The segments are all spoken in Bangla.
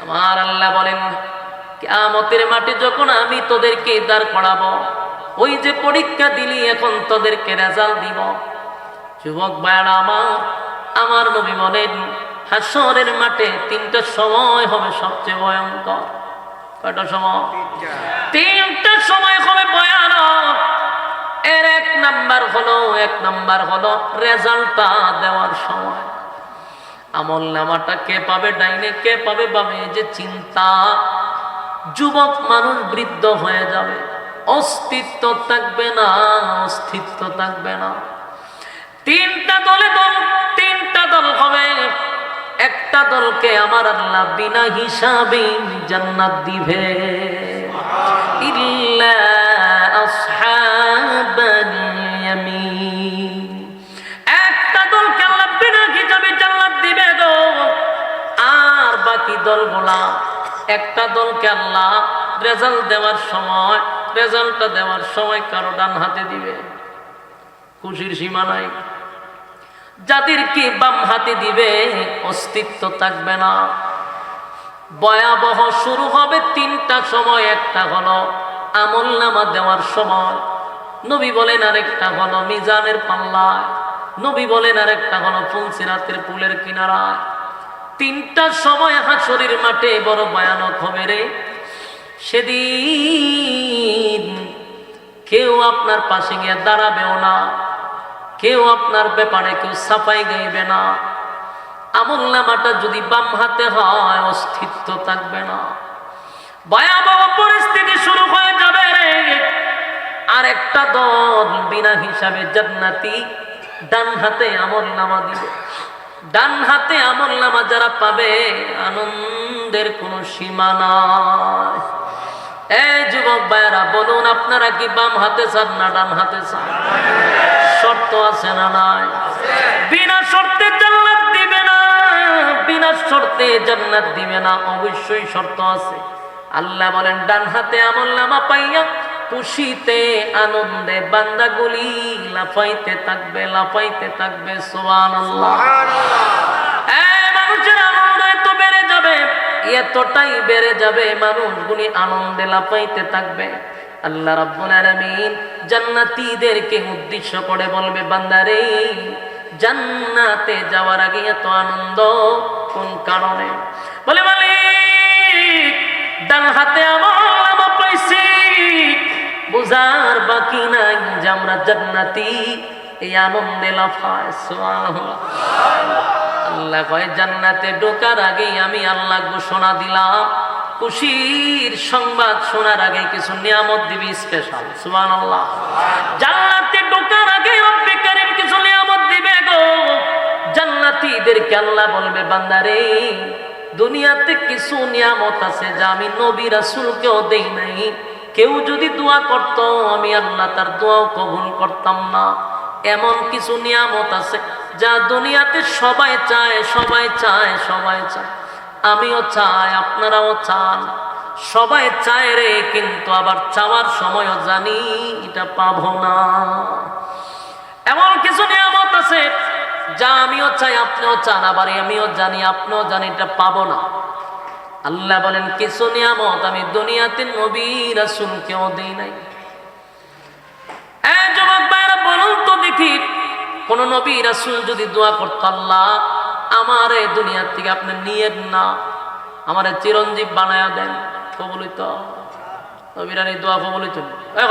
আমার আল্লাহ বলেন, কিয়ামতের মাঠে যখন আমি তোদেরকে দাঁড় করাবো, ওই যে পরীক্ষা দিলি এখন তোদেরকে রেজাল্ট দিব। যুবক ভাইরা আমার নবী বলেন, হাসরের মাঠে তিনটা সময় হবে সবচেয়ে ভয়ঙ্কর। কয়টা সময়? তিনটা সময় হবে ভয়ানক। এর এক নাম্বার হলো রেজাল্টটা দেওয়ার সময়। আমল নামাটা কে পাবে ডাইনে, কে পাবে বামে, যে চিন্তা। যুবক মানুষ বৃদ্ধ হয়ে যাবে, অস্তিত্ব থাকবে না, অস্তিত্ব থাকবে না। তিনটা দল হবে। একটা দলকে আমার আল্লাহ বিনা হিসাবে জান্নাত দিবে, ইল্লা আসহাবাল ইয়ামিন। একটা দলকে আল্লাহ বিনা হিসাবে জান্নাত দিবে গো। আর বাকি দলগুলা, একটা দলকে আল্লাহ রেজাল্টটা দেওয়ার সময় কারো ডান হাতে দিবে, খুশির সীমা নাই। যাদেরকে বাম হাতে দিবে অস্তিত্ব থাকবে না। ভয়াবহ শুরু হবে তিনটা সময়। একটা হলো আমলনামা দেওয়ার সময়, নবী বলেন, আরেকটা হলো মিজানের পাল্লায়, নবী বলেন, আরেকটা হলো ফুলসিরাতের পুলের কিনারায়। তিনটা সময় হাসরের মাঠে বড় ভয়ানক হবে রে। সেদিন কেউ আপনার পাশে গিয়ে দাঁড়াবেও না, কেউ আপনার ব্যাপারে কেউ সাফাই গাইবে না। আমলনামাটা যদি বাম হাতে হয় অস্তিত্ব থাকবে না। ভয়াবহ পরিস্থিতি শুরু হয়ে যাবে রে। আর একটা দল বিনা হিসাবে জান্নাতি, ডান হাতে আমলনামা দিবে। ডান হাতে আমলনামা যারা পাবে, আনন্দের কোনো সীমা নাই। এই যুবক ভাইরা বলুন, আপনারা কি বাম হাতে চান না ডান হাতে চান? শর্ত আছে না নাই? বিনা শর্তে জান্নাত দিবে না, বিনা শর্তে জান্নাত দিবে না, অবশ্যই শর্ত আছে। আল্লাহ বলেন, ডান হাতে আমলনামা পাইয়া খুশিতে আনন্দে বান্দাগুলি লাফাইতে থাকবে। সুবহানাল্লাহ। মানুষের আনন্দ এত বেড়ে যাবে, এতটাই বেড়ে যাবে, মানুষগুলি আনন্দে লাফাইতে থাকবে। আল্লাহ রাব্বুল আলামিন জান্নাতীদেরকে উদ্দেশ্য করে বলবে, বান্দারে, জান্নাতে যাওয়ার আগে এত আনন্দ কোন কারণে? বলে, মালিক, ডান হাতে আমলনামা পাইছি, বুঝার বাকি নাই যে আমরা জান্নাতি, এই আনন্দে লাফায়। সুবহানাল্লাহ। আল্লাহ কয়, জান্নাতে ঢোকার আগে আমি আল্লাহ ঘোষণা দিলাম, খুশির সংবাদ শোনার আগে কিছু নিয়ামত দিবি স্পেশাল। সুবহানাল্লাহ। জান্নাতে ঢোকার আগে রব্বে কারীম কিছু নিয়ামত দিবে গো। জান্নাতীদেরকে আল্লাহ বলবে, বান্দারে, দুনিয়াতে কিছু নিয়ামত আছে যা আমি নবী রাসূলকেও দেই নাই। কেউ যদি দোয়া করত, আমি আল্লাহ তার দোয়াও কবুল করতাম না। এমন কিছু নিয়ামত আছে যা দুনিয়াতে সবাই চায়। আমিও চাই, আপনারাও চান, সবাই চায় রে, কিন্তু আবার চাওয়ার সময়ও জানি এটা পাবো না। এমন কিছু নিয়ামত আছে যা আমিও চাই, আপনিও চান, আবার আমিও জানি, আপনিও জানি এটা পাবো না। আল্লাহ বলেন, কিছু নিয়ামত আমি দুনিয়াতে নবী রাসূলকেও দেই নাই। যুবক ভাইরা বলুন তো দেখি, কোন নবী রাসূল যদি দোয়া করত, আল্লাহ আমারে দুনিয়ার থেকে আপনি নিয়েন না, আমারে চিরঞ্জীব বানায়া দেন, কবুলিত? নবীরার এই দোয়া কবুলিত?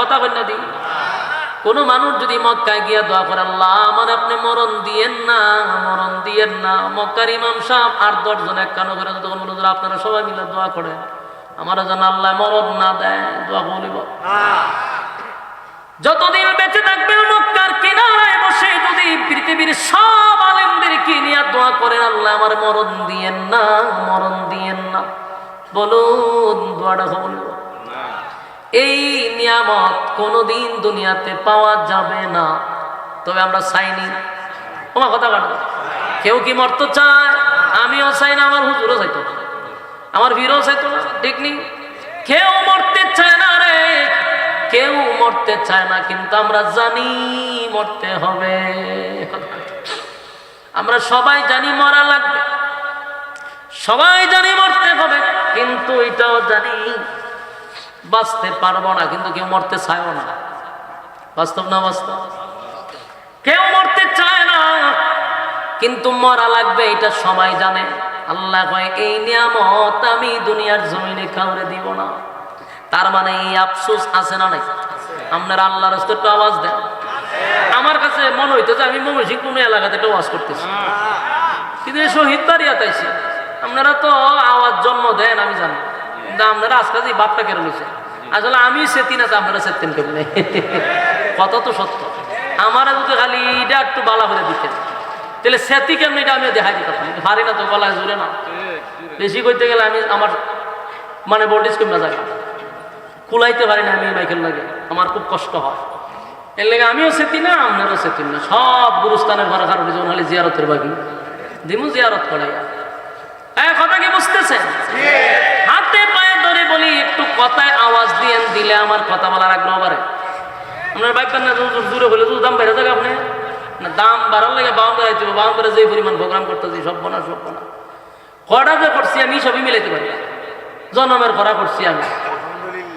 কথা বল না দি। কোন মানুষ যদি মক্কায় গিয়া দোয়া করে, আল্লাহ আমার আপনি মরণ দিয়েন না, মক্কার ইমাম সাহেব আর 10 জন এক কানো করে তখন বলুন, আপনারা সবাই মিলে দোয়া করেন, আমার যেন আল্লাহ মরণ না দেয়, দোয়া বলিব। যতদিন বেঁচে থাকবেন মক্কার কিনারায় বসে যদি পৃথিবীর সব আলেমদেরকে নিয়ে দোয়া করেন, আল্লাহ আমার মরণ দিয়েন না, বলুন দোয়াটা বলব। এই নিয়ামত কোনোদিন দুনিয়াতে পাওয়া যাবে না। তবে আমরা চাইনি, তোমার কথা কাটবো। কেউ কি মরতে চায়? আমিও চাই না, আমার হুজুরও চাইতো না, আমার বীরও চাইতো না, ঠিক নেই? কেউ মরতে চায় না রে, কেউ মরতে চায় না, কিন্তু আমরা জানি মরতে হবে। আমরা সবাই জানি মরা লাগবে, সবাই জানি মরতে হবে। কিন্তু এটাও জানি বাঁচতে পারবো না, কিন্তু কেউ মরতে চায়ও না। বাস্তব না বাস্তব? কেউ মরতে চায় না, কিন্তু মরা লাগবে এটা সবাই জানে। আল্লাহ কয় এই নিয়ামত আমি দুনিয়ার জমিনে কাউরে দিব না। তার মানে এই আফসোস আছে না নাই? আপনারা আল্লাহর রাস্তায় একটু আওয়াজ দেন। আমার কাছে মনে হইতো যে আমি ময়মনসিংহ কোনো এলাকাতে একটা ওয়াজ করতেছি, কিন্তু শহীদ বাড়িয়া তাইছি। আপনারা তো আওয়াজ জন্ম দেন আমি জানি, কিন্তু আপনারা আজকে যে বাপটা কেন নিয়েছেন, আসলে আমি সেতিন আছে, আপনারা সেতেন কেমনে? কথা তো সত্য। আমার যদি খালি এটা একটু বালা করে দিতেন, তাহলে সেতি কেমন এটা আমি দেখাই দিতাম। পারি না তো, গলায় জোরে না, বেশি করতে গেলে আমি আমার মানে বডিস কমে যায়, কুলাইতে পারি না আমি মাইকেল লাগে, আমার খুব কষ্ট হয়। এর লেগে আমিও সেতি না, আপনারও সেতিন না। সব গুরুস্থানের ঘরে কারণে যখন খালি জিয়ারতের বাকি দিমু জিয়ারত করাইয়া। কথা কি বুঝতেছেন? হাতে পায়ে ধরে বলি একটু কথায় আওয়াজ দিলে আমার কথা বলার আগ্রহ বাড়ে। আপনার বাইপার না জোরে হলে দাম বেড়ে যাবে, আপনি না দাম বাড়ার লাগে বাউন্ডারে যে পরিমাণ প্রোগ্রাম করতেছি সব বোনা কটা যে করছি আমি সবই মিলাইতে পারি। জনমের খরা করছি আমি,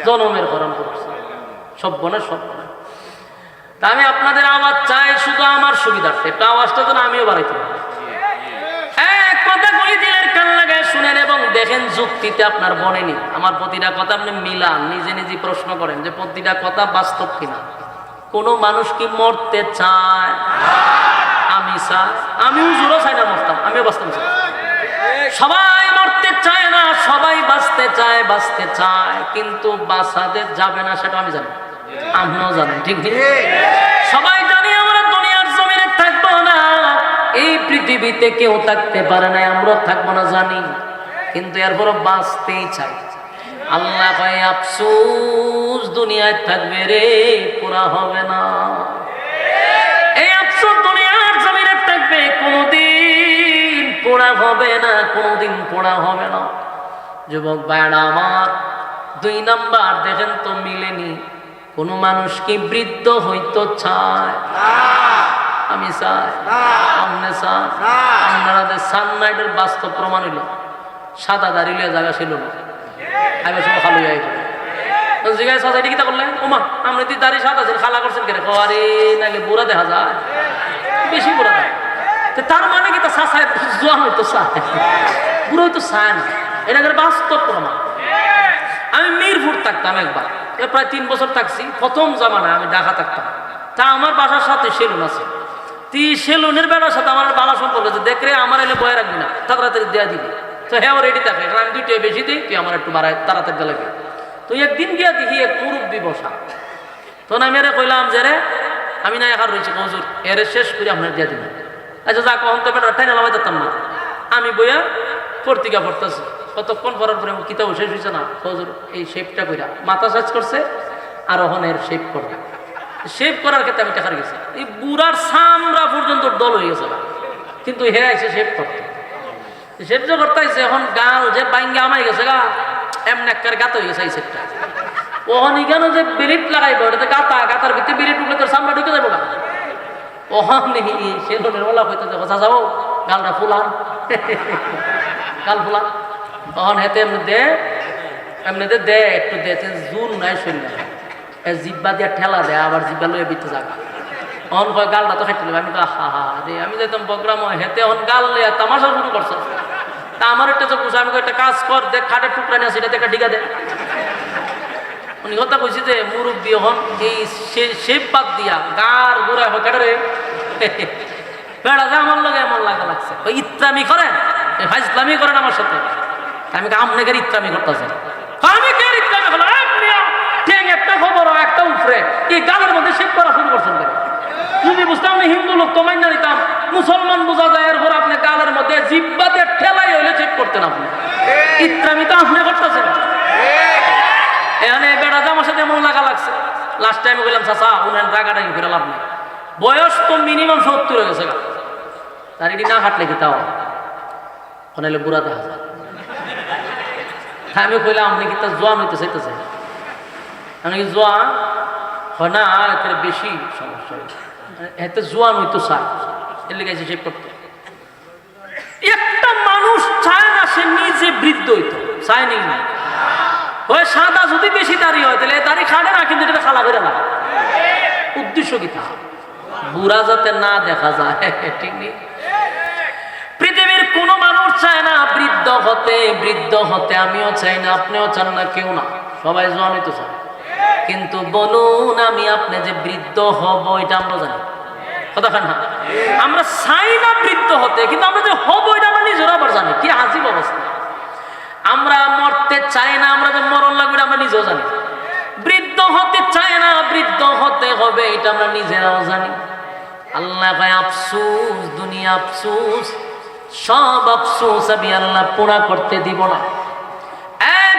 জনমের খরম করছি, সব বোনা। তা আমি আপনাদের আওয়াজ চাই শুধু আমার সুবিধার্থে, একটু আওয়াজটা যেন আমিও বাড়াইতে পারি। কথাগুলি দিলের কান লাগায় শুনেন এবং দেখেন যুক্তিতে আপনার বনেনি। আমার প্রতিটা কথা আপনি মিলান, নিজে নিজে প্রশ্ন করেন যে প্রতিটা কথা বাস্তব কিনা। কোন মানুষ কি মরতে চায়? আমি চাই, আমিও জোরও চাই না মরতাম, আমিও বাঁচতাম চাই। সবাই মরতে চায় না, সবাই বাঁচতে চায়, কিন্তু বাঁচাতে যাবে না সেটা আমি জানি, আপনিও জানেন, ঠিক ঠিক। সবাই জানি আমরা দুনিয়ার জমিনে থাকবো না, এই পৃথিবীতে কেউ থাকতে পারে না, আমরা থাকবো না জানি, কিন্তু এরপরও বাঁচতেই চাই। আল্লাহ কয় আফসোস দুনিয়ায় থাকবে রে, পুরা হবে না। এই আফসোস দুনিয়ার জমিনে থাকবে, কোনদিন পোড়া হবে না, কোনদিন পোড়া হবে না। যুবক ভাইরা আমার, 2 নাম্বার দেখেন তো মিলেনি। কোন মানুষ কি বৃদ্ধ হইতো চায়? আমি চাই, আপনি চান। আপনাদের সানলাইটের বাস্তব প্রমাণ হইল সাদা দাড়ি লিয়ে জায়গা ছিল না, আগে সব খালি হয়ে গেল। জিজ্ঞাসা সাজাইটি কিতা করলেন? ওমা আপনি তুই দাড়ি সাদা আছেন, খালা করছেন কেন? আরে নাকি বুড়া দেখা যায়, বেশি বুড়া দেয়। তার মানে কি তা চাষায় জোয়ান হইতো চায়, বুড়ো হইতো চায় না, এটা বাস্তব প্রমাণ। আমি মিরপুর থাকতাম একবার, প্রায় 3 বছর থাকছি। প্রথম জামানায় আমি ঢাকা থাকতাম, তা আমার বাসার সাথে সেলুন আছে। সেলুনের বেড়ার সাথে আমার বালা সম্পর্ক আছে, দেখ রে আমার এলে বয়ে রাখবি না, তাড়াতাড়ি দেওয়া দিবি। তো হ্যাঁ রেডি থাকে, আমি 2 বেশি দিই, তুই আমার একটু বাড়ায় তাড়াতাড়ি লাগবে। তো একদিন গিয়া দেখি এক মুরব্বী বসা, তখন আমি এরে কইলাম যে রে আমি না একার রয়েছি, হুজুর এরে শেষ করে আপনার দিয়া দিবেন। আচ্ছা যা কখন তো বেটা ঠাই নামাই দিতাম না, আমি বইয়া পত্রিকা পড়তেছি। কতক্ষণ পড়ার পরে কিতাব শেষ হয়েছে না, হুজুর এই শেপটা কইরা মাথা সাজ করছে, আর ওখানের শেপ করবে। শেভ করার ক্ষেত্রে আমি টাকা গেছি, এই বুড়ার সামরা পর্যন্ত দল হয়ে গেছে, কিন্তু হে আইসে শেভ করতে। শেভ যে করতে আইসে, এখন গাল যে বাইঙ্গা আমাই গেছে গা, এমন এক গাত হয়ে গেছে এই শেভটা। ওখানে কেন যে বিরিট লাগাইবে, ওটাতে গাতার ভিতরে বিরিট ঢুকলে তোর সামরা ঢুকে যাবো না। ওখানে সে লোনের ওলা হইতে যাবো, যাবো গালটা ফুলান, গাল ফুলান। তখন হেতে এমনিতে দে একটু দে, জোর নাই শরীর, জিব্বা দিয়ে ঠেলা দেয়, আবার জিব্বা লইয়া বিতে জায়গা। অন কয় গালটা তো খাইতে আমি হা হা রে, আমি যেতাম প্রোগ্রাম হেতে অন গাল লইয়া তামাশা শুরু করছে। তা আমার একটা চোখ আমি একটা কাজ কর, দেখ খাটের টুকরা নিয়ে সেটাতে একটা ডিগা দে। উনি কথা কইছি যে মুরব্বী হন এই শেপ বাদ দিয়া গার গোড়া কেটে রে বেড়া যে আমার লগে এমন লাগা লাগছে, ওই ইত্রামি করেন, ফাইজলামি করেন আমার সাথে। আমি আপনাকে ইত্রামি করতেছেন, আমি কে ইত্রামি হলো একটা খবর একটা উপরে এই গালের মধ্যে শেভ করা শুরু করছেন। যদি বুঝতাম আমি হিন্দু লোক তো মাইনা দিতাম, মুসলমান বোঝা যায়, এরপর আপনি গালের মধ্যে জিব্বাতে ঠেলাই হইলে শেভ করতেন। আপনি ইত্রামি তো আপনি করতেছেন। এখানে বেড়া আমার সাথে এমন লাগা লাগছে। লাস্ট টাইমে বললাম চাচা উনার রাগাটাকে ফিরে লাভ নেই, বয়স তো মিনিমাম 70 হয়ে গেছে, তার এটি না হাঁটলে কি তাও ওনাইলে বুড়া দেখা যায়। আমি কইলাম আপনি কি তার জোয়ান হইতে চাইতেছে? আমি কি জোয়ান হয় না, এতে বেশি সমস্যা, এতে জোয়ান হইতো চায়, এর লেগে শেভ করতে। একটা মানুষ চায় না সে নিজে বৃদ্ধ হইতো, চাইনি ওই সাদা যদি বেশি দাড়ি হয় তাহলে দাড়ি খাড়ে না, কিন্তু এটা খালা করে না। উদ্দেশ্য কি তা বুড়া যাতে না দেখা যায়, ঠিক নেই। পৃথিবীর কোন মানুষ চায় না বৃদ্ধ হতে আমিও চাই না, আপনিও চান না, কেউ না, সবাই জনই তো চায়। কিন্তু বলুন আমি আপনি যে বৃদ্ধ হব এটা আমরা জানি কথা না, আমরা চাই না বৃদ্ধ হতে, কিন্তু আমরা যে হব এটা আমরা নিজেরা আবার জানি। কি আজীব অবস্থা, আমরা মরতে চাই না, আমরা যে মরণ লাগবে আমরা নিজেও জানি। বৃদ্ধ হতে চাই না, বৃদ্ধ হতে হবে এটা আমরা নিজেরাও জানি। আল্লাহ ভাই আফসোস, দুনিয়া আফসোস, সব আফসোস আমি আল্লাহ পুরা করতে দিব না।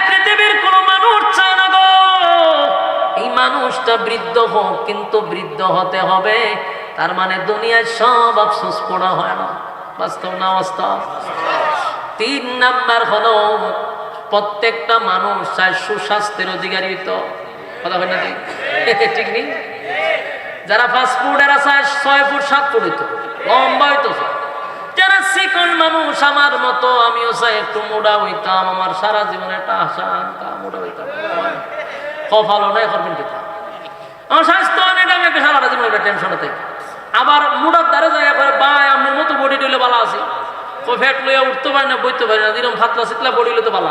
পৃথিবীর কোন মানুষ চায় না গো এই মানুষটা বৃদ্ধ হোক, কিন্তু বৃদ্ধ হতে হবে, তার মানে দুনিয়ায় সব আফসোস পুরা হয় না। বাস্তব না বাস্তব? 3 নাম্বার হলো প্রত্যেকটা মানুষ চায় সুস্বাস্থ্যের অধিকারী হইতো, কথা হয় না ঠিক নেই? যারা 5 ফুট এরা চায় 6 ফুট 7 ফুট হইতো, লম্বা হইতো। যারা চিকন মানুষ আমার মতো, আমিও চাই একটু মোটা হইতাম, আমার সারা জীবনে একটা আশা মোটা হইতাম, কপালও নাই করবেন কিতা, আমার স্বাস্থ্য অনেক, আমি একটা সারা জীবনে একটা টেনশনে থাকি। আবার মোটার দ্বারা যায় করে ভাই আমার মতো বডি টইলে ভালো আছি, ফ্যাট লইয়া উঠতে পারি না, বইতে পারি না, এরকম ফাতলা চিতলা বডি লইতে ভালো,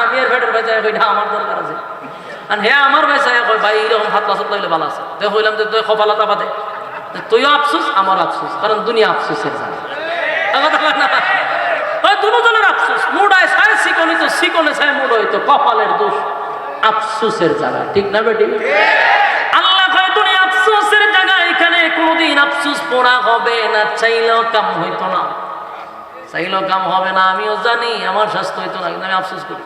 আমি আর ফ্যাটের ভাই যাই কইটা আমার দরকার আছে। আর হ্যাঁ আমার ভাই চাই কই ভাই এরকম ফাতলা চিতলা হইলে ভালো আছে, দেখ হইলাম যে তুই কপালতা বাদে, তুইও আফসোস আমার আফসোস, কারণ দুনিয়া আফসোসের জায়গা। দুজনের আফসোস, মুডায় চায় চিকনি তো চিকনে চায় মুড হইতো, কপালের দোষ, আফসোসের জায়গা, ঠিক না বেটি? আল্লাহ কয় দুনিয়া আফসোসের জায়গা, এখানে কোনোদিন আফসোস পড়া হবে না, চাইলেও কাম হইতো না, চাইলেও কাম হবে না। আমিও জানি আমার স্বাস্থ্য হইতো না, কিন্তু আমি আফসোস করি।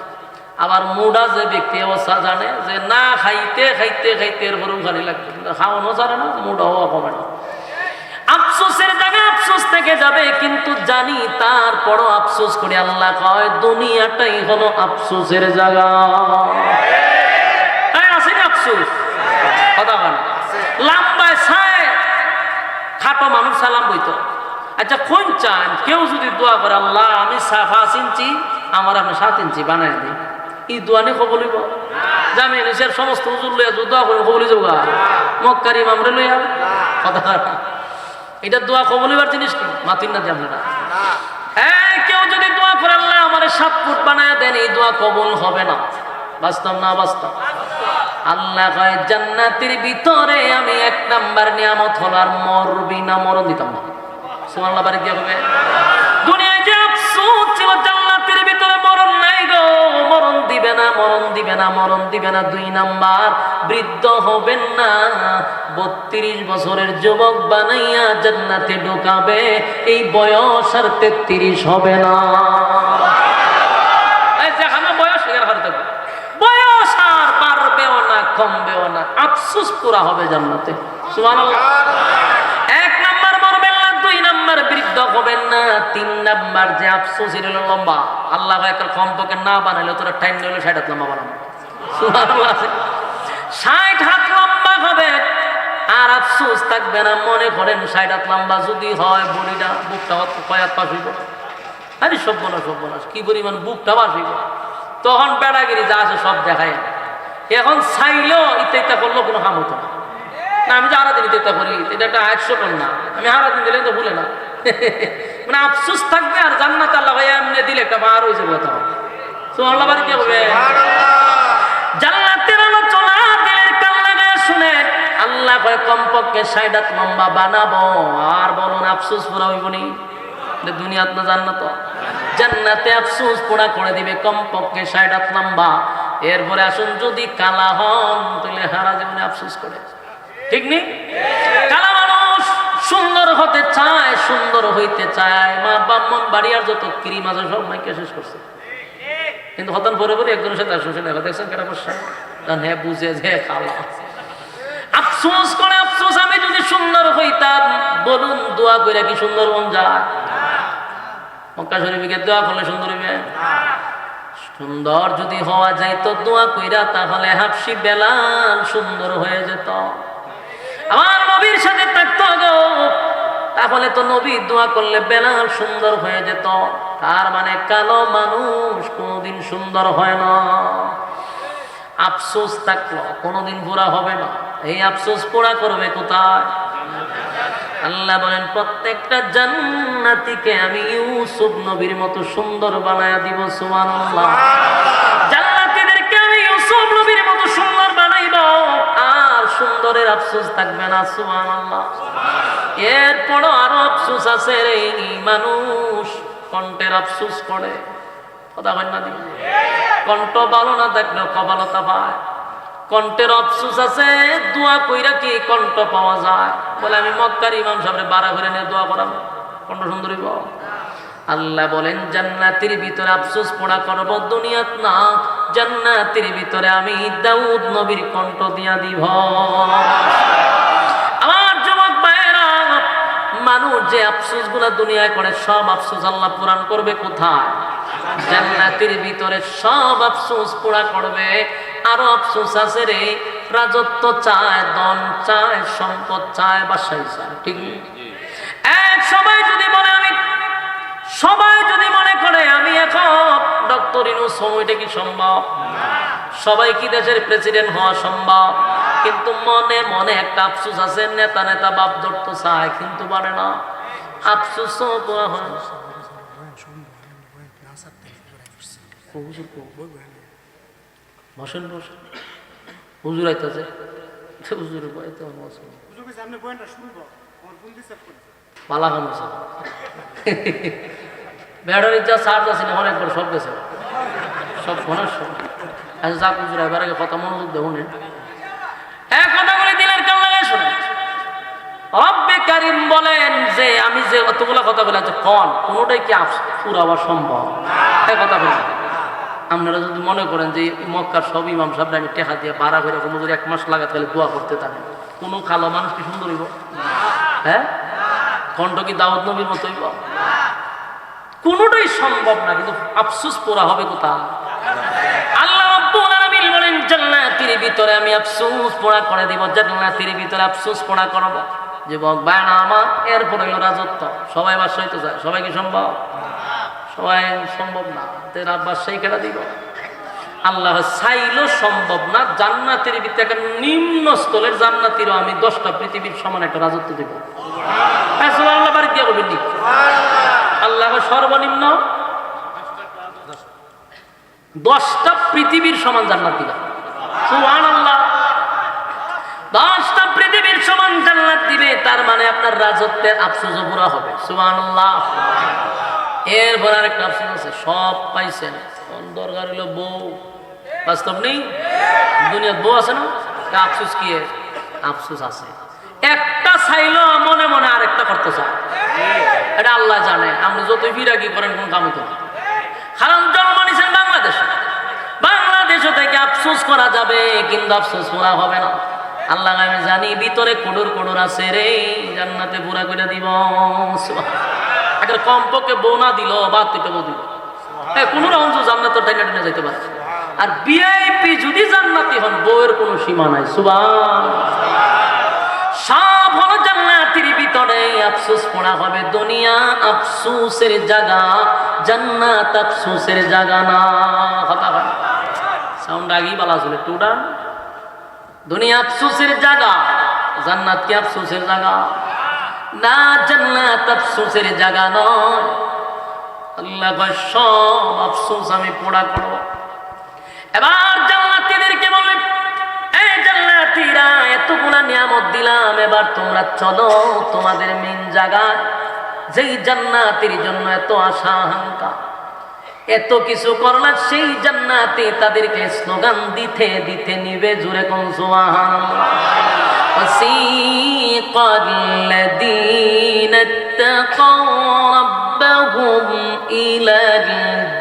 আবার মুডা যে ব্যক্তি অবস্থা জানে যে না খাইতে খাইতে খাইতে এরপরেও খালি লাগবে, খাওয়ানো জানে না, মুডা হওয়া কমে না। আফসোসের জায়গায় আফসোস থেকে যাবে, কিন্তু জানি তারপরও আফসোস করি। আল্লাহ কয় দুনিয়াটাই হলো আফসোসের জায়গা। আছে না আফসোস? কথা বল। লম্বায় ছায় খাটো মানুষ সালাম বইতো। আচ্ছা কোন চান কেউ যদি দোয়া করে আল্লাহ আমি 5 ইঞ্চি আমার আপনি 7 ইঞ্চি বানাই দিই, এই দোয়া নিয়ে কবলিব? জামি নিশের সমস্ত হুজুর লইয়া দোয়া করে কবলি যাওয়া, মক্কার ইমামরে লইয়া, কথা এটা দোয়া কবলিবার জিনিস কি? মাতিন না যে আপনারা কেউ যদি দোয়া করে আল্লাহ আমার 7 ফুট বানায় দেন, এই দোয়া কবুল হবে না। বাস্তব না বাস্তব? আল্লাহ কয় জান্নাতের ভিতরে আমি 1 নাম্বার নিয়ামত হলো আর মরবি না, মরণ দিতাম না। সুবহানাল্লাহ, বাড়ি দিয়ে হবে। দুনিয়ায় যে আফসোস ছিল জান্নাতের ভিতরে মরণ নাই গো, মরণ দিবে না, মরণ দিবে না, মরণ দিবে না। 2 নাম্বার বৃদ্ধ হবেন না, 32 বছরের যুবক বানাইয়া জান্নাতে ঢোকাবে, এই বয়স আর 33 হবে না। যেখানে বয়স এর থাকবে, বয়স আর বাড়বেও না কমবেও না, আফসোস পুরা হবে জান্নাতে। সুবহানাল্লাহ। 1 নাম্বার মরবেন না, 2 নাম্বার বৃদ্ধ হবেন না, 3 নাম্বার যে আফসোস হলো লম্বা। আল্লাহ একটা কমপক্ষে না বানাইলে তোরা টাইম নিলে 60 হাত লম্বা বানাবো। সুবহানাল্লাহ। 60 হাত লম্বা হবে আর আফসোস থাকবে না। মনে করেন 60 হাত লম্বা যদি হয়, বডিটা বুকটা কয় হাত পাশ হইব? আরে সব্যনাশ, কি পরিমাণ বুকটা পাশ হইব, তখন বেড়াগিরি যা আছে সব দেখায়। এখন চাইলেও ইত্যা করলেও কোনো হাম হতো না। আমি যে হারাদিন ইত্যা করি, এটা একটা 100 কর না, আমি হারাদিন দিলে তো ভুলে না, মানে আফসোস থাকবে। আর জান্নাত আল্লাহ ভাই এমনি দিলে একটা বার হয়ে যাবে। সুবহানাল্লাহ, বাড়ি কি হবে? জান্নাতের আলোচনা দিলের কান লাগায় শুনেন। আল্লাহ কয় কমপক্ষে 60 হাত লম্বা বানাবো, আর বলুন আফসোস পুরা হইব নি? দুনিয়াত না জান্নাত? জান্নাতে আফসোস পুরা করে দিবে কমপক্ষে 60 হাত লম্বা। এরপরে আসুন যদি কালা হন তাহলে সারা জীবনে আফসোস করে, ঠিক নেই? কালা মানুষ সুন্দর হতে চায়, সুন্দর হইতে চায়, মা বাম্মন বাড়িয়ার যত ক্রিম আছে সব মাইকে শেষ করছে, কিন্তু হতান পরে পরে একজনের সাথে আসছে না, দেখছেন কেটা বসা হ্যাঁ বুঝে যে কালা আফসোস করে। আফসোস আমি যদি সুন্দর হইতাম, বলুন দোয়া করে কি সুন্দর মন যায়? মক্কা শরীফে দোয়া করলে সুন্দর হইবে? সুন্দর যদি হওয়া যায় তো দোয়া কইরা, তাহলে হাফসি বেলাল সুন্দর হয়ে যেত, আমার নবীর সাথে থাকতো গো, তাহলে তো নবী দোয়া করলে বেলাল সুন্দর হয়ে যেত। তার মানে কালো মানুষ কোনোদিন সুন্দর হয় না। আফসোস থাকলো কোনোদিন পুরা হবে না। এই আফসোস পুরা করবে কোথায়? আল্লাহ বলেন প্রত্যেকটা জান্নাতীকে আমি ইউসুফ নবীর মতো সুন্দর বানায়া দিব। সুবহানাল্লাহ। জান্নাতীদেরকে আমি ইউসুফ নবীর মতো সুন্দর বানাইব, আর সুন্দরের আফসোস থাকবে না। সুবহানাল্লাহ। এরপরও আরো আফসোস আছে রে। মানুষ কণ্ঠের আফসোস করে, কথা হয় না দিন। কণ্ঠ ভালো না থাকলেও কপালতা পায়। কণ্ঠের আফসোস আছে, দোয়া কইরা কি কণ্ঠ পাওয়া যায়? বলে আমি মক্কার ইমাম সাহেবের বাড়া করে নিয়ে দোয়া করাবো, কণ্ঠ সুন্দরী পাও। আল্লাহ বলেন জান্নাতের ভিতরে আফসোস পড়া করব, দুনিয়াত না। জান্নাতের ভিতরে আমি দাউদ নবীর কণ্ঠ দিয়া দিব। আমার যুবক ভাইয়েরা, মানুষ যে আফসোস গুলা দুনিয়ায় করে সব আফসোস আল্লাহ পূরণ করবে কোথায়? জান্নাতের ভিতরে সব আফসোস পুরা করবে। আরো আফসোস আছে রে। রাজত্ব চায়, ধন চায়, সম্পদ চায়, বাসায় চায়, ঠিক এক সবাই যদি মনে করে আমি এখন ডক্টর ইউনূস হব, এটা কি সম্ভব? সবাই কি দেশের প্রেসিডেন্ট হওয়া সম্ভব? কিন্তু মনে মনে একটা আফসোস আছে, নেতা বাপ ধরতে চায় কিন্তু পারে না। আফসোসও পুরা হয়। বসেন বসেন, হুজুর আইতাছে। হুজুর পালা খান ব্যাটারি যা চার্জ আছে না অনেকবার সব গেছে, সব ফোনের সব। আচ্ছা যাক, হুজুর এবার আগে কথা মনোযোগ দেবো। এক কথা বলে দিলেন কান লাগায় শোনে। রব্বে কারীম বলেন যে আমি যে অতগুলা কথা বলে আছে কন কোনোটাই কি পুরাবার সম্ভব? এক কথা বলি, আপনারা যদি মনে করেন যে মক্কার সব ইমাম সাহেব আমি টেকা দিয়ে ভাড়া করে কোনো যদি 1 মাস লাগাতে গেলে দোয়া করতে থাকেন, কোনো কালো মানুষ কি সুন্দর হইব? হ্যাঁ, কণ্ঠ কি দাউদ নবীর মতো হইব? কোনোটাই সম্ভব না। কিন্তু আফসোস পোড়া হবে কোথায়? আল্লাহ রাব্বুল আলামিন বলেন জান্নাতের ভিতরে আমি আফসোস পোড়া করে দিব। জান্নাতের ভিতরে আফসোস পোড়া করব। যুবক ভাইরা আমার, এরপর হইল রাজত্ব। সবাই বাদশাহী তো যায়, সবাই কি সম্ভব? সবাই সম্ভব না। তেরা বাদশাহী কেটে দিব। আল্লাহ চাইলেও সম্ভব না। জান্নাতের ভিতরে একটা নিম্ন স্তরের জান্নাতিরও আমি 10টা পৃথিবীর সমান একটা রাজত্ব দিব। আল্লাহ বাড়ি দিয়ে বলবেন নি? আল্লাহ সর্বনিম্ন 10টা পৃথিবীর সমান জান্নাত দিবেন। সুবহানাল্লাহ। 10টা পৃথিবীর সমান জান্নাত দিবে। তার মানে আপনার রাজত্বের আফসোস পুরা হবে। সুবহানাল্লাহ। এরপর আরেকটা আফসোস আছে, সব পাইছেন, দরকার হলো বউ। বাস্তব নেই? দুনিয়ার বউ আছে না? আফসোস কি? আফসোস আছে। একটা চাইলো মনে মনে আরেকটা করতে চায়, এটা আল্লাহ জানে। আপনি যতই ফিরাকি করেন কোন কাম হতো না। কারণ জন্ম নিয়েছেন বাংলাদেশে, বাংলাদেশ থেকে আফসোস করা যাবে কিন্তু আফসোস পুরা হবে না। আল্লাহ আমি জানি ভিতরে কোডর আছে রে, জান্নাতে পুরা করে দিব। একটা কমপক্ষে বউ না দিল বা তিনটা বউ দিল, কোন রকম জান্নাত টাইনা টেনে যেতে পারে। আর ভিআইপি যদি জান্নাতি হন, বউয়ের কোনো সীমা নাই। সুবহানাল্লাহ। সব হলো জান্নাতের ভিতরে। আফসোস পড়া হবে। দুনিয়া আফসোসের জায়গা, জান্নাত আফসোসের জায়গা না। কথা হয় সাউন্ড আগেই বলা ছিল টুডান। দুনিয়া আফসোসের জায়গা, জান্নাত কি আফসোসের জায়গা না? জান্নাত আফসোসের জায়গা নয়। আল্লাহ কয় সব আফসোস আমি পোড়া করব। এবার জান্নাতীদেরকে বলবেন, এই জান্নাতীরা এতগুলা নিয়ামত দিলাম, এবার তোমরা চলো তোমাদের মেন জায়গায়। যেই জান্নাতের জন্য এত আশা আকাঙ্ক্ষা, এত কিছু করলাম, সেই জান্নাতে তাদেরকে স্লোগান দিতে দিতে নিবে। জোরে কোন সুবহানাল্লাহ। ওয়াসিকাল্লাযীনা ইত্তাকাউ রাব্বাহুম ইলাল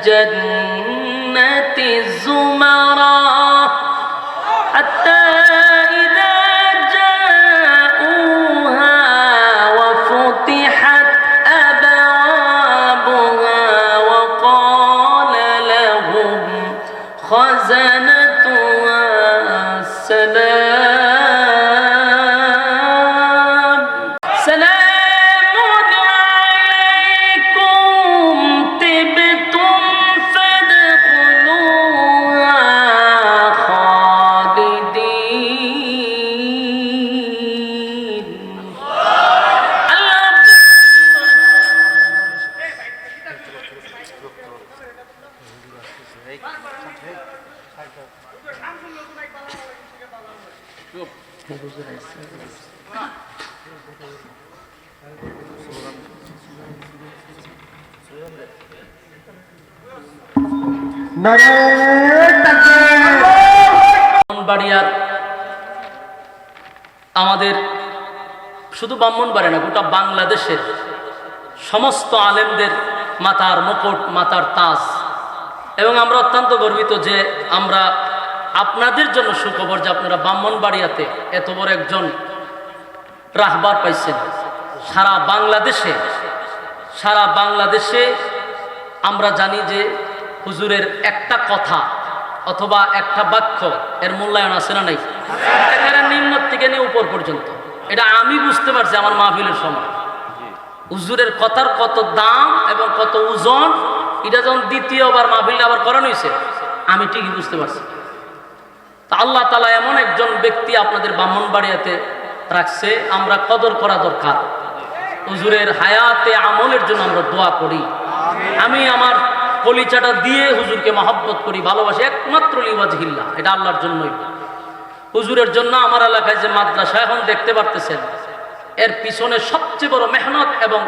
জান্নাতি যুমারা হাত্তা ইযা জাউহা ওয়া ফুতিহাত আবওয়াবুহা ওয়া ক্বালা লাহুম খাযানাতুহা সালাম সালামুন আলাইকুম ব্রাহ্মণবাড়িয়ার আমাদের শুধু ব্রাহ্মণবাড়িয়া না, গোটা বাংলাদেশের সমস্ত আলেমদের মাথার মুকুট, মাথার তাজ। এবং আমরা অত্যন্ত গর্বিত যে আমরা আপনাদের জন্য সুখবর যে আপনারা ব্রাহ্মণবাড়িয়াতে এত বড় একজন রাহবার পাইছেন। সারা বাংলাদেশে আমরা জানি যে হুজুরের একটা কথা অথবা একটা বাক্য এর মূল্যায়ন আছে না নাই? এখানে নিম্ন থেকে নিয়ে উপর পর্যন্ত। এটা আমি বুঝতে পারছি আমার মাহফিলের সময় হুজুরের কথার কত দাম এবং কত ওজন। এটা যখন দ্বিতীয়বার মাহফিলটা আবার করানো হয়েছে আমি ঠিকই বুঝতে পারছি। তা আল্লাহ তাআলা এমন একজন ব্যক্তি আপনাদের ব্রাহ্মণবাড়িয়াতে রাখছে, আমরা কদর করা দরকার। হুজুরের হায়াতে আমলের জন্য আমরা দোয়া করি। আমি আমার কলিজাটা দিয়ে হুজুরকে মহব্বত করি, ভালোবাসি, একমাত্র লিওয়াজহিল্লাহ, এটা আল্লাহর জন্যই। হুজুরের জন্য আমার এলাকায় যে মাদ্রাসা এখন দেখতে পারতেছেন, এর পিছনে সবচেয়ে বড় মেহনত এবং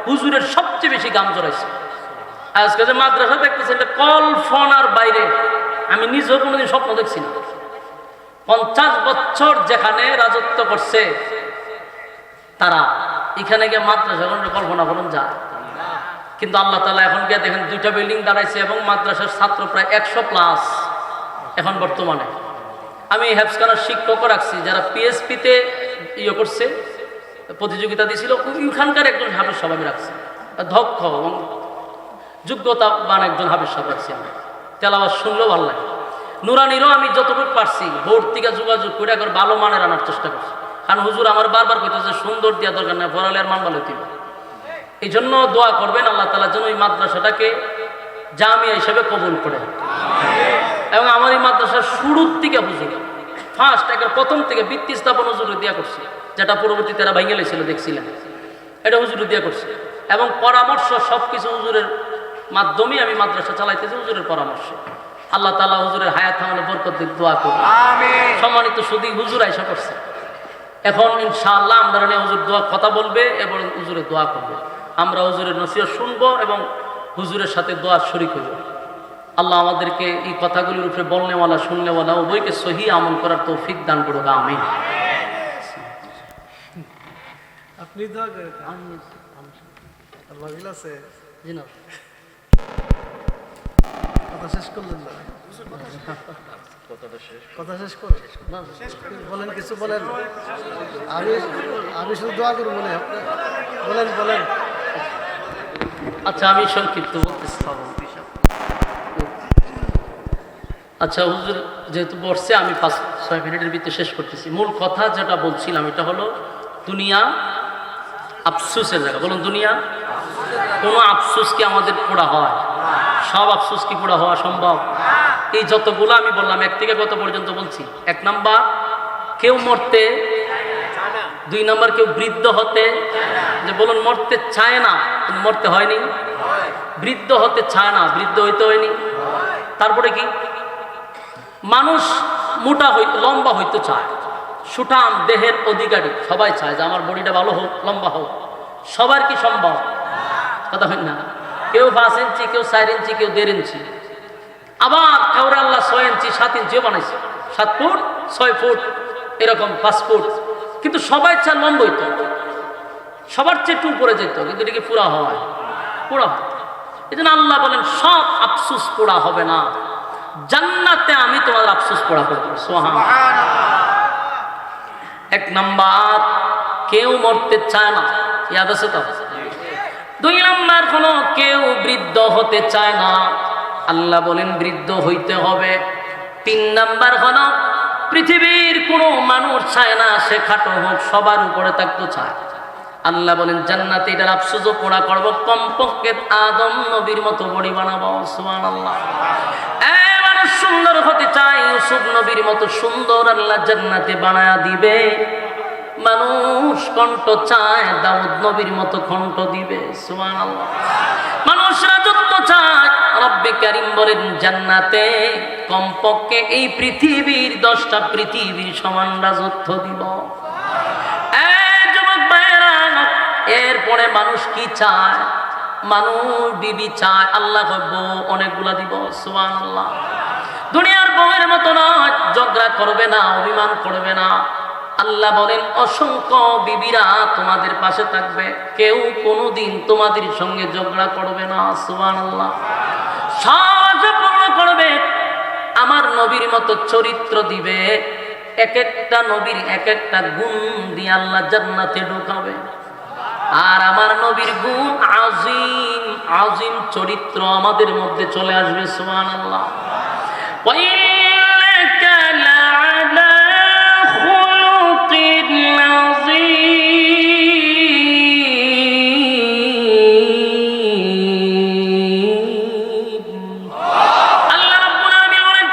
হুজুরের সবচেয়ে বেশি গাম জড়াইছে। আজকে যে মাদ্রাসা দেখতেছেন এটা কল্পনার বাইরে, আমি নিজেও কোনোদিন স্বপ্ন দেখছি না। 50 বছর যেখানে রাজত্ব করছে তারা, এখানে গিয়ে মাদ্রাসা কল্পনা করুন যায়। কিন্তু আল্লাহ তাআলা এখন গিয়ে দেখেন 2টা বিল্ডিং দাঁড়াইছে এবং মাদ্রাসার ছাত্র প্রায় 100+ এখন বর্তমানে। আমি হেফজখানার শিক্ষকও রাখছি যারা পিএসপিতে করছে, প্রতিযোগিতা দিয়েছিল, ওইখানকার একজন হাফেজ সাহেব আমি রাখছি, দক্ষ এবং যোগ্যতাবান একজন হাফেজ সাহেব রাখছি। আমি তেলাওয়াত শুনলেও ভালো লাগে। নুরানিরও আমি যতটুকু পারছি ভোর থেকে যোগাযোগ করে একবার ভালো মানের আনার চেষ্টা করছি। কারণ হুজুর আমার বারবার কইতেছে সুন্দর দিয়া দরকার না, পড়ালে আর মান ভালো হইতে। এই জন্য দোয়া করবেন আল্লাহ তাআলা যেন এই মাদ্রাসাটাকে জামিয়া হিসেবে কবুল করে। এবং আমার এই মাদ্রাসার শুরুর থেকে হুজুর ফার্স্ট একের প্রথম থেকে ভিত্তি স্থাপন হুজুর দিয়া করছে, যেটা পরবর্তীতে তারা ভাঙে লেছিল দেখছিলেন, এটা হুজুর দিয়া করছে। এবং পরামর্শ সবকিছু হুজুরের মাধ্যমে আমি মাদ্রাসা চালাইতেছি, হুজুরের পরামর্শ। আল্লাহ তাআলা হুজুরের হায়াত আমলে বরকত দিক দোয়া করি। সম্মানিত শুধু হুজুর আইসা করছে, এখন ইনশাআল্লাহ আমরা নিয়ে হুজুর দোয়া কথা বলবে এবং হুজুরের দোয়া করবে। আমরা হুজুরের নসিহত শুনবো এবং হুজুরের সাথে দোয়া শরীক হইব। আল্লাহ আমাদেরকে এই কথাগুলির উপরে বলনেওয়ালা শুননেওয়ালা উভয়কে সহি আমল করার তৌফিক দান করুক, আমিন। আপনি দোয়া করেন। আল্লাহ আছে জি না, কথা শেষ করলেন না? কথা শেষ করেন, বলেন, কিছু বলেন। আমি শুধু দোয়া করবো বলে বলেন। আচ্ছা আমি সংক্ষিপ্ত বলতেছি। আচ্ছা হুজুর যেহেতু বসছে আমি 5-6 মিনিটের ভিতরে শেষ করতেছি। মূল কথা যেটা বলছিলাম এটা হলো দুনিয়া আফসোসের জায়গা। বলুন দুনিয়া, কোনো আফসোস কি আমাদের পোড়া হয়? সব আফসোস কি পোড়া হওয়া সম্ভব? এই যতগুলো আমি বললাম 1 থেকে কত পর্যন্ত বলছি? 1 নাম্বার কেউ মরতে, 2 নাম্বার কেউ বৃদ্ধ হতে, যে বলুন মরতে চায় না কিন্তু মরতে হয়নি, বৃদ্ধ হতে চায় না বৃদ্ধ হইতে হয়নি। তারপরে কি মানুষ মোটা লম্বা হইতে চায়, সুঠাম দেহের অধিকারী সবাই চায় যে আমার বডিটা ভালো হোক, লম্বা হোক। সবার কি সম্ভব? কথা হয় না। কেউ 5 ইঞ্চি, কেউ 4 ইঞ্চি, কেউ 1.5 ইঞ্চি, আবার কাউরে আল্লাহ 6 ইঞ্চি 7 ইঞ্চিও বানাইছে, 7 ফুট 6 ফুট এরকম 5 ফুট। কিন্তু সবাই চায় লম্বা হইতো, সবার চেয়ে একটু উপরে যেত, কিন্তু এটা কি পুরা হয়? পুরা হয়। এই জন্য আল্লাহ বলেন সব আফসোস পোড়া হবে না, জান্নাতে আমি তোমার আফসোস পোড়া করবো। সুবহানাল্লাহ। 1 নাম্বার কেউ মরতে চায় না, ইয়াদ আছে তো? 2 নাম্বার হলো কেউ বৃদ্ধ হতে চায় না, আল্লাহ বলেন বৃদ্ধ হইতে হবে। 3 নাম্বার হলো পৃথিবীর কোনো মানুষ চায় না সে খাটো হোক, সবার উপরে থাকতে চায়। আল্লাহ বলেন জান্নাতে এটার আফসোসও পোড়া করব, কমপক্ষে আদম নবীর মতো বডি বানাবো। সুবহানাল্লাহ। মানুষ সুন্দর হতে চায়, ইউসুফ নবীর মতো সুন্দর আল্লাহ জান্নাতে বানায়া দিবে। মানুষ কণ্ঠ চায়, দাউদ নবীর মতো কণ্ঠ দিবে। সুবহানাল্লাহ। মানুষ রাজত্ব চায়, রব্বে কারীম বলেন জান্নাতে কমপক্ষে এই পৃথিবীর 10টা পৃথিবীর সমান রাজত্ব দিব। এই যুবক ভাইরা, এরপরে মানুষ কি চায়? মানুষ বিবি চায়, আল্লাহ বউ অনেকগুলা দিব। সুবহানাল্লাহ। দুনিয়ার বউয়ের মতো নয়, ঝগড়া করবে না, অভিমান করবে না। আল্লাহ বলেন অসংখ্য বিবিরা তোমাদের পাশে থাকবে, কেউ কোনোদিন তোমাদের সঙ্গে ঝগড়া করবে না। সুবহানাল্লাহ। সব পূর্ণ করবে, আমার নবীর মতো চরিত্র দিবে। এক একটা নবীর এক একটা গুণ দিয়ে আল্লাহ জান্নাতে ঢোকাবে। আর আমার নবীর গুণ আজিম আজিম চরিত্র আমাদের মধ্যে চলে আসবে। সুবহানাল্লাহ। ওয়াইন্নাকা লাআলা খুলুকিন আযীম। আল্লাহ রাব্বুল আলামিন বলেন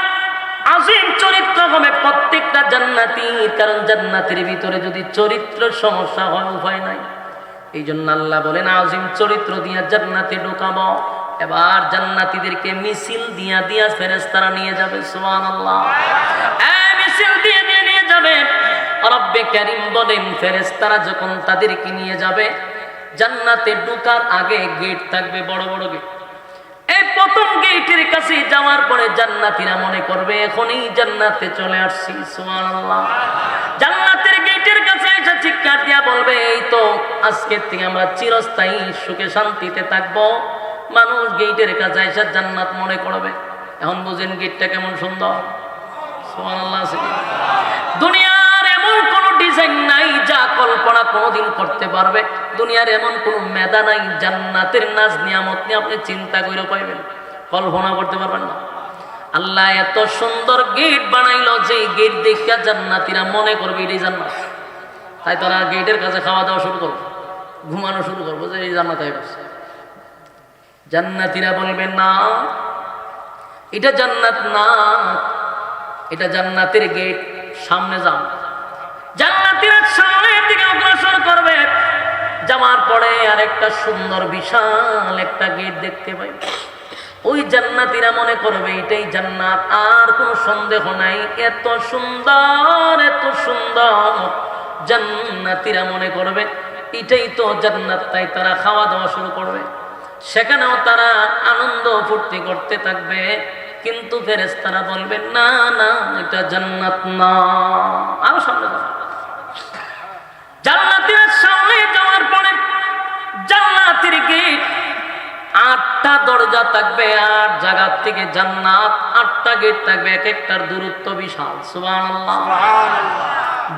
আজিম চরিত্র হবে প্রত্যেকটা জান্নাতীর, কারণ জান্নাতের ভিতরে যদি চরিত্রের সমস্যা হয় উপায় নাই। এই জন্য আল্লাহ বলেন আজিম চরিত্র দিয়া জান্নাতে ঢোকাবো। এবার জান্নাতীদেরকে মিছিল দিয়া দিয়া ফেরেশতারা নিয়ে যাবে। সুবহানাল্লাহ। এই মিছিল দিয়ে দিয়ে নিয়ে যাবে। রব্বে কারীম বলেন ফেরেশতারা যখন তাদেরকে নিয়ে যাবে, জান্নাতে ঢোকার আগে গেট থাকবে, বড় বড় গেট। এই প্রথম গেটের কাছে যাওয়ার পরে জান্নাতীরা মনে করবে এখনই জান্নাতে চলে আসছি। সুবহানাল্লাহ। জান্নাতের গেটের কাছে এসে চিৎকার দিয়া বলবে এই তো আজকের থেকে আমরা চিরস্থায়ী সুখে শান্তিতে থাকবো। মানুষ গেটের কাছে এসে জান্নাত মনে করবে। এখন বুঝেন গেটটা কেমন সুন্দর। সুবহানাল্লাহ। দুনিয়ার এমন কোন ডিজাইন নাই যা কল্পনা কোনোদিন করতে পারবে। দুনিয়ার এমন কোন মেধা নাই জান্নাতের নাজ নিয়ামত নিয়ে আপনি চিন্তা করে পাইবেন, কল্পনা করতে পারবেন না। আল্লাহ এত সুন্দর গেট বানাইলো যে গেট দেখে জান্নাতীরা মনে করবে এটাই জান্নাত। তাই তারা গেটের কাছে খাওয়া দাওয়া শুরু করবে, ঘুমানো শুরু করবো যে এই জান্নাত হয়ে গেছে। জান্নাতীরা বলবে না, এটা জান্নাত না, এটা জান্নাতের গেট, সামনে যাও। জান্নাতীরা সামনের দিকে অগ্রসর করবে। যাওয়ার পরে আরেকটা সুন্দর বিশাল একটা গেট দেখতে পাই। ওই জান্নাতীরা মনে করবে এটাই জান্নাত, আর কোনো সন্দেহ নাই। এত সুন্দর এত সুন্দর, জান্নাতীরা মনে করবে এটাই তো জান্নাত। তাই তারা খাওয়া দাওয়া শুরু করবে। সেখানেও তারা আনন্দ ফুর্তি করতে থাকবে। কিন্তু ফেরেশতারা বলবে না না, এটা জান্নাত না, আরো সামনে যাও। জান্নাতীরা সামনে যাওয়ার পরে জান্নাতের গেট 8টা দরজা থাকবে, 8 জায়গা থেকে জান্নাত 8টা গেট থাকবে, এক একটার দূরত্ব বিশাল। সুবহানাল্লাহ।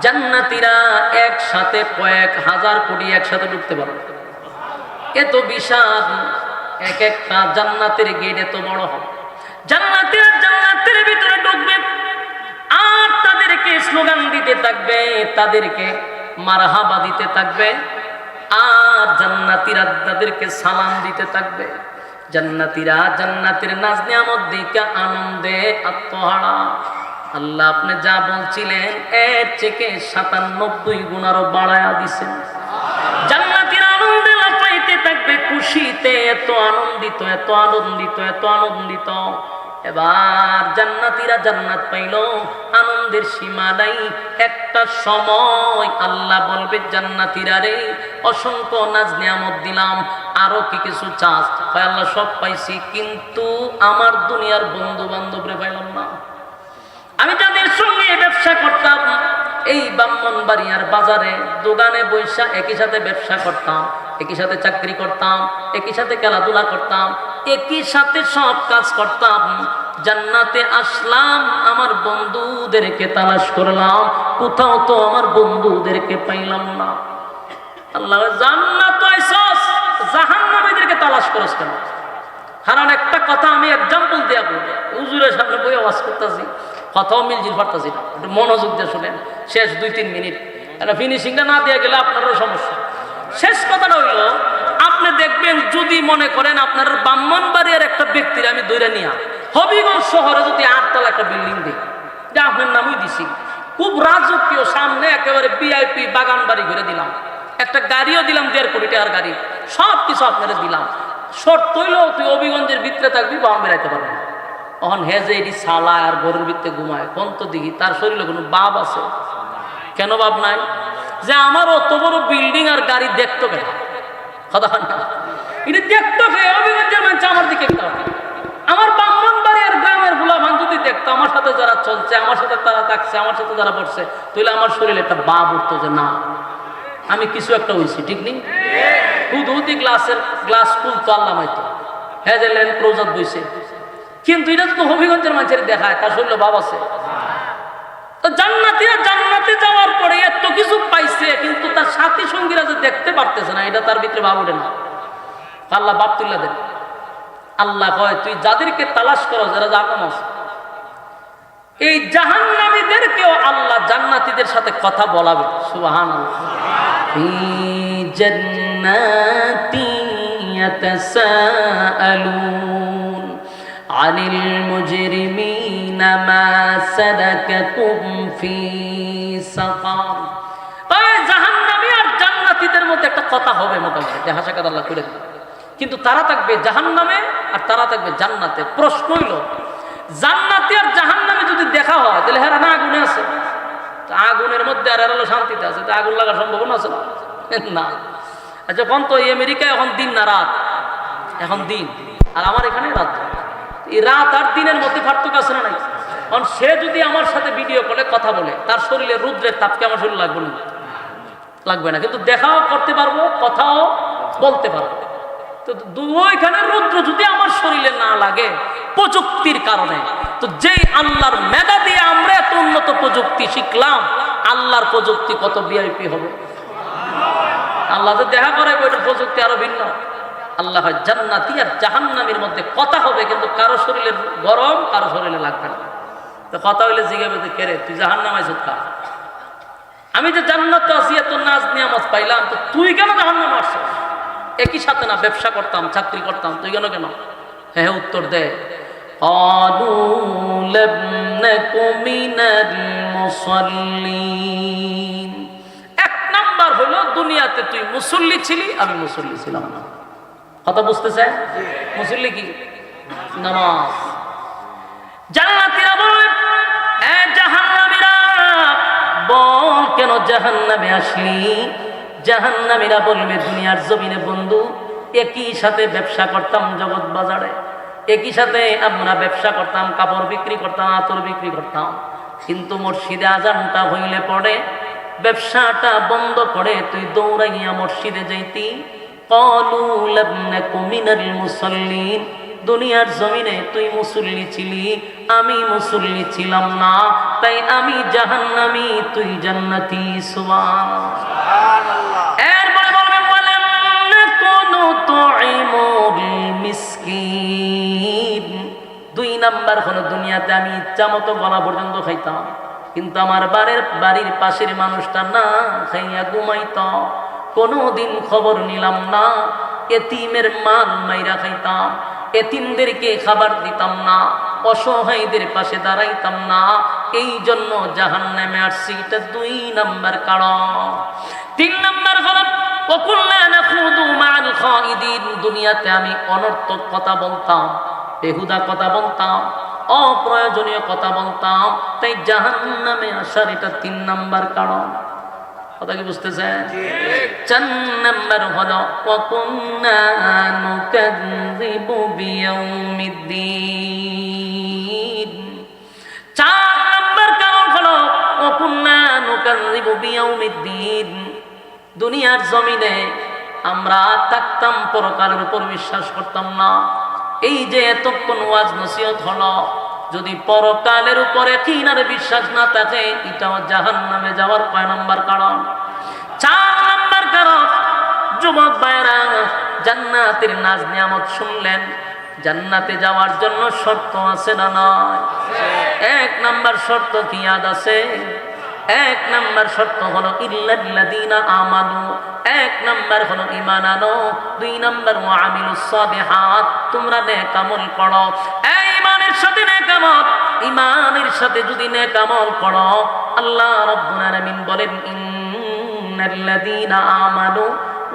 জান্নাতীরা একসাথে কয়েক হাজার কোটি একসাথে ঢুকতে পারবে, এত বিশাল এক একটা জান্নাতের গেট, এত বড় হবে। জান্নাতীরা জান্নাতের ভিতরে ঢুকবে আর তাদেরকে স্লোগান দিতে থাকবে, তাদেরকে মারহাবা দিতে থাকবে, আর জান্নাতীরা তাদেরকে সালাম দিতে থাকবে। জান্নাতীরা জান্নাতের নাজ নিয়ামত দেখে আনন্দে আত্মহারা। আল্লাহ আপনি যা বলছিলেন এর থেকে 97 গুণ আরো বাড়ায়া দিছেন। জান্নাতীরা আনন্দে লাফাইতে থাকবে, খুশিতে এত আনন্দিত এত আনন্দিত এত আনন্দিত। এবার জান্নাতীরা জান্নাত পাইল, আনন্দের সীমা নাই। একটা সময় আল্লাহ বলবে জান্নাতীরা রে অসংখ্য নাজ নিয়ামত দিলাম, আরো কি কিছু চাস? হয় আল্লাহ সব পাইছি, কিন্তু আমার দুনিয়ার বন্ধু বান্ধবরে পাইলাম না। আমি যাদের সঙ্গে ব্যবসা করতাম, এই ব্রাহ্মণবাড়িয়ার বাজারে দোকানে বৈশা একই সাথে ব্যবসা করতাম, একই সাথে চাকরি করতাম, একই সাথে খেলাধুলা করতাম, একই সাথে সব কাজ করতাম। জান্নাতে আসলাম, আমার বন্ধুদেরকে তালাশ করলাম, কোথাও তো আমার বন্ধুদেরকে পাইলাম না। আল্লাহ জান্নাত আইছস, জাহান্নামীদেরকে তালাশ করস কেন? কারণ একটা কথা আমি এক্সাম্পল দিয়া বলবো, হুজুরের সামনে বই আওয়াজ করতেছি, কথাও মিলজিল পারতাছি না, একটু মনোযোগ দিয়ে শুনেন। শেষ 2-3 মিনিট, এটা ফিনিশিংটা না দিয়ে গেলে আপনারও সমস্যা। শেষ কথাটা হইল, আপনি দেখবেন যদি মনে করেন আপনার ব্রাহ্মণবাড়িয়ার একটা ব্যক্তির আমি দৈরা নিয়া হবিগঞ্জ শহরে যদি 8 তলা একটা বিল্ডিং দিই, যা আপনার নামই দিছি, খুব রাজকীয়, সামনে একেবারে VIP বাগান বাড়ি ঘুরে দিলাম, একটা গাড়িও দিলাম 1.5 কোটি টাকার গাড়ি, সব কিছু আপনারা দিলাম, শর্ত হইলেও তুই অভিগঞ্জের ভিতরে থাকবি, বাম বেড়াইতে পারবি না। তখন হে যে এটি সালায় আর ঘরের ভিতরে ঘুমায়, কোন তো দিঘি তার শরীরে কোনো বাপ আছে? কেন বাপ নাই? যে আমার অত বড় বিল্ডিং আর গাড়ি দেখতো কেন? কথা না, এটা দেখতো কে? অভিগঞ্জের মানুষ আমার দিকে আমার ব্রাহ্মণবাড়ি আর গ্রামের গোলাভান যদি দেখতো আমার সাথে যারা চলছে, আমার সাথে তারা থাকছে, আমার সাথে যারা বসছে, তাহলে আমার শরীরে একটা বাপ উঠতো যে না আমি কিছু একটা হয়েছি, ঠিক নেই? দুধি গ্লাস খুলতো আল্লাহ মাইতো, হ্যাঁ যে ল্যান্ড ক্রোজার বইছে, কিন্তু এটা তো হবিগঞ্জের মানুষের দেখায় তার শরীরে বাপ আছে। তো জান্নাতীরা জান্নাতে যাওয়ার পরে এত কিছু পাইছে, কিন্তু তার সাথী সঙ্গীরা যে দেখতে পারতেছে না, এটা তার ভিতরে ভাব ওঠে না। আল্লাহ বাপ তুল্লা দেন। আল্লাহ কয় তুই যাদেরকে তালাশ করো, যারা জাহান্নামে আছে, এই জাহান্নামীদেরকেও আল্লাহ জান্নাতীদের সাথে কথা বলাবে। সুবহানাল্লাহ। ফি জান্নাতি ইয়াতাসাআলুন আনিল মুজরিমিনা মা সালাকাকুম ফি সাকার। এই জাহান্নামী আর জান্নাতীদের মধ্যে একটা কথা হবে মোটামুটি, যে হাসাকাত আল্লাহ করে দিবে, কিন্তু তারা থাকবে জাহান্নামে আর তারা থাকবে জান্নাতে। প্রশ্ন হইল, জান্নাতি আর জাহান্নামে যদি দেখা হয় তাহলে হেরা না আগুনে আছে, আগুনের মধ্যে আর এরা শান্তিতে আছে, তো আগুন লাগার সম্ভাবনা আছে না? যখন তো আমেরিকায় এখন দিন না রাত, এখন দিন, আর আমার এখানে রাত। এই রাত আর দিনের মধ্যে পার্থক্য আছে না নাই? কারণ সে যদি আমার সাথে ভিডিও কলে কথা বলে, তার শরীরে রুদ্রের তাপকে আমার শরীর লাগবে না, লাগবে না, কিন্তু দেখাও করতে পারবো, কথাও বলতে পারবো। তো ওইখানে রুদ্র যদি আমার শরীরে না লাগে প্রযুক্তির কারণে, তো যেই আল্লাহর মেধা দিয়ে আমরা এত উন্নত প্রযুক্তি শিখলাম, আল্লাহর প্রযুক্তি কত ভিআইপি হবে। আল্লাহ যে দেখা করে ওইটা প্রযুক্তি আরো ভিন্ন। আল্লাহ জান্নাতি আর জাহান্নামীর মধ্যে কথা হবে, কিন্তু কারো শরীরে গরম, কারো শরীরে লাগবে না। তো কথা হইলে জিজ্ঞাসা কে রে তুই জাহান্নামে আইছিস কা? আমি যে জান্নাতে আছি, এত নাজ নিয়ামত পাইলাম, তো তুই কেন জাহান্নামে আসছিস? একই সাথে না ব্যবসা করতাম, চাকরি করতাম, তুই কেন কেন? হ্যাঁ উত্তর দে। এক নাম্বার হলো দুনিয়াতে তুই মুসল্লি ছিলি, আমি মুসল্লি ছিলাম না। কথা বুঝতেছে? মুসল্লি কি? নামাজ। জান্নাতীরা বলে জাহান্নামীরা বল কেন জাহান্নামে আসলি? জাহান্নামীরা বলবে দুনিয়ার জমিনে বন্ধু একই সাথে ব্যবসা করতাম জগৎ বাজারে, একই সাথে আমরা ব্যবসা করতাম, কাপড় বিক্রি করতাম, আতর বিক্রি করতাম, কিন্তু মসজিদে আজানটা হইলে পড়ে ব্যবসাটা বন্ধ করে তুই দৌড়াইয়া মসজিদে যাইতি। ক্বালু লাম নাকু মিনাল মুসাল্লিন। দুনিয়ার জমিনে তুই মুসল্লি ছিলি, আমি মুসল্লি ছিলাম না, তাই আমি জাহান্নামী, তুই জান্নাতি। সুবহানাল্লাহ। এরপরে বলবেন ওয়ালাম নাকুনু তুইমুল মিসকিন। দুই নাম্বার হলো দুনিয়াতে আমি ইচ্ছা মতো গলা পর্যন্ত খাইতাম, কিন্তু আমার বাড়ির পাশের মানুষটা না খাইয়া ঘুমাইত, কোনোদিন খবর নিলাম না। এতিমের মাল মাইরা খাইতাম, এতিমদেরকে খাবার দিতাম না, অসহায়দের পাশে দাঁড়াইতাম না, এই জন্য জাহান্নামে আসছি। এটা দুই নাম্বার কারণ। তিন নাম্বার হলো ওয়াকুল্লা নাখুদু মা'আল খাইদিন। দুনিয়াতে আমি অনর্থক কথা বলতাম, বেহুদা কথা বলতাম, অপ্রয়োজনীয় কথা বলতাম, তাই জাহান্নামে আসার এটা তিন নাম্বার কারণ। কথা কি বুঝতেছেন? চার নাম্বার হলো ওয়াকুন্না নুকাযযিবু বিয়াউমিদ্দিন। চার নাম্বার কারণ হলো ওয়াকুন্না নুকাযযিবু বিয়াউমিদ্দিন। দুনিয়ার জমিনে আমরা থাকতাম, পরকালের উপর বিশ্বাস করতাম না। এই যে এতক্ষণ ওয়াজ নসিহত হলো, যদি পরকালের উপরে কিনারে বিশ্বাস না থাকে, এটাও জাহান্নামে যাওয়ার 5 নাম্বার কারণ। 4 নাম্বার কারণ, যুবক ভাইরা জান্নাতের নাজ নিয়ামত শুনলেন, জান্নাতে যাওয়ার জন্য শর্ত আছে না নয়? 1 নাম্বার শর্ত কি ইয়াদ আছে? 1 নাম্বার শর্ত হলো ইল্লাল্লাযীনা আমানু। 1 নাম্বার হলো ঈমান আনো। 2 নাম্বার ওয়া আমিলুস সালিহাত, তোমরা নেক আমল করো। এই ঈমানের সাথে নেক আমল, ঈমানের সাথে যদি নেক আমল করো, আল্লাহ রাব্বুল আলামিন বলেন ইন্নাল্লাযীনা আমানু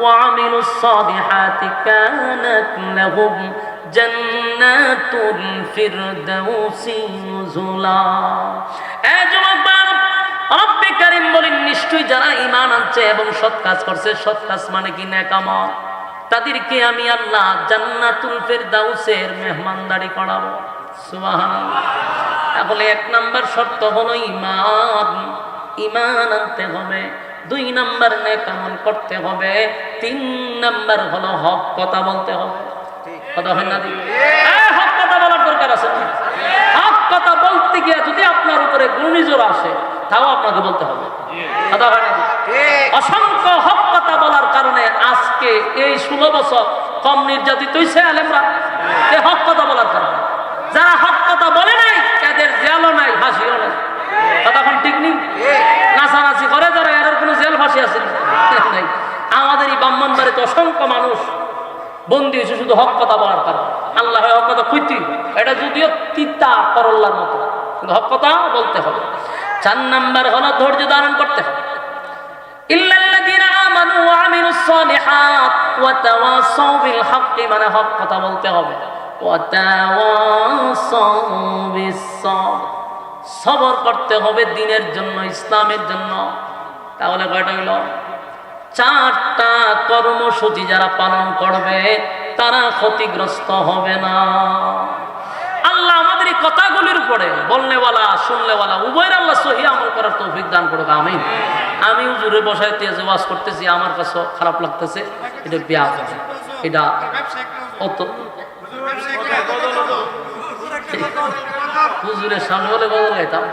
وعملوا الصالحات كانت لهم جنات الفردوس نزلا এ যুবক রব্বে কারীম বলেন নিশ্চয়ই যারা ঈমান আনছে এবং সৎ কাজ করছে, সৎ কাজ মানে কি নেক আমল, তাদেরকে আমি আল্লাহ জান্নাতুল ফিরদাউসের মেহমানদারি করাবো। সুবহানাল্লাহ। তাহলে এক নাম্বার শর্ত হলো ঈমান, ঈমান আনতে হবে। 2 নাম্বার নেক আমল করতে হবে। 3 নাম্বার হলো হক কথা বলতে হবে। কথা হয় না দিদি? হক কথা বলার দরকার আছে না? হক কথা বলতে গিয়ে যদি আপনার উপরে ঘূর্ণিঝড় আসে তাও আপনাকে বলতে হবে। কথা হয় না? অসংখ্য হক কথা বলার কারণে আজকে এই 16 বছর কম নির্যাতিত হয়েছে আলেমরা, এই হক কথা বলার কারণে। যারা হক কথা বলে নাই এদের জেলও নাই, ফাঁসিও নাই। কথাখন ঠিক নেই? নাচানাচি করে যারা, এর কোনো জেল ফাঁসি আছে নাই। আমাদের এই ব্রাহ্মণবাড়িতে অসংখ্য মানুষ বন্দী হয়েছে শুধু হক কথা বলার কারণে। আল্লাহ হক কথা কইতে, এটা যদিও তিতা করল্লার মতো, কিন্তু হক কথা বলতে হবে। 4 নাম্বার হলো ধৈর্য ধারণ করতে হবে। ইল্লাল্লাযীনা আমানু ওয়া আমিলুস সালিহাত ওয়া তাওয়াসাউ বিল হাক্কি, মানে হক কথা বলতে হবে। ওয়া তাওয়াসাউ বিস সাবর, সবর করতে হবে দ্বীনের জন্য, ইসলামের জন্য। তাহলে কয়টা হইল? 4টা কর্মসূচি যারা পালন করবে তারা ক্ষতিগ্রস্ত হবে না। আল্লাহ আমাদের এই কথাগুলির উপরে বলনেওয়ালা শুনলেওয়ালা উভয়ের আল্লাহ সহি আমল করার তৌফিক দান করুক, আমিন। আমি হুজুরে বসাইতে ওয়াজ করতেছি, আমার কাছে খারাপ লাগতেছে, এটা ব্যাপ, এটা অত হুজুরের সামনে হলে বদল গাইতাম।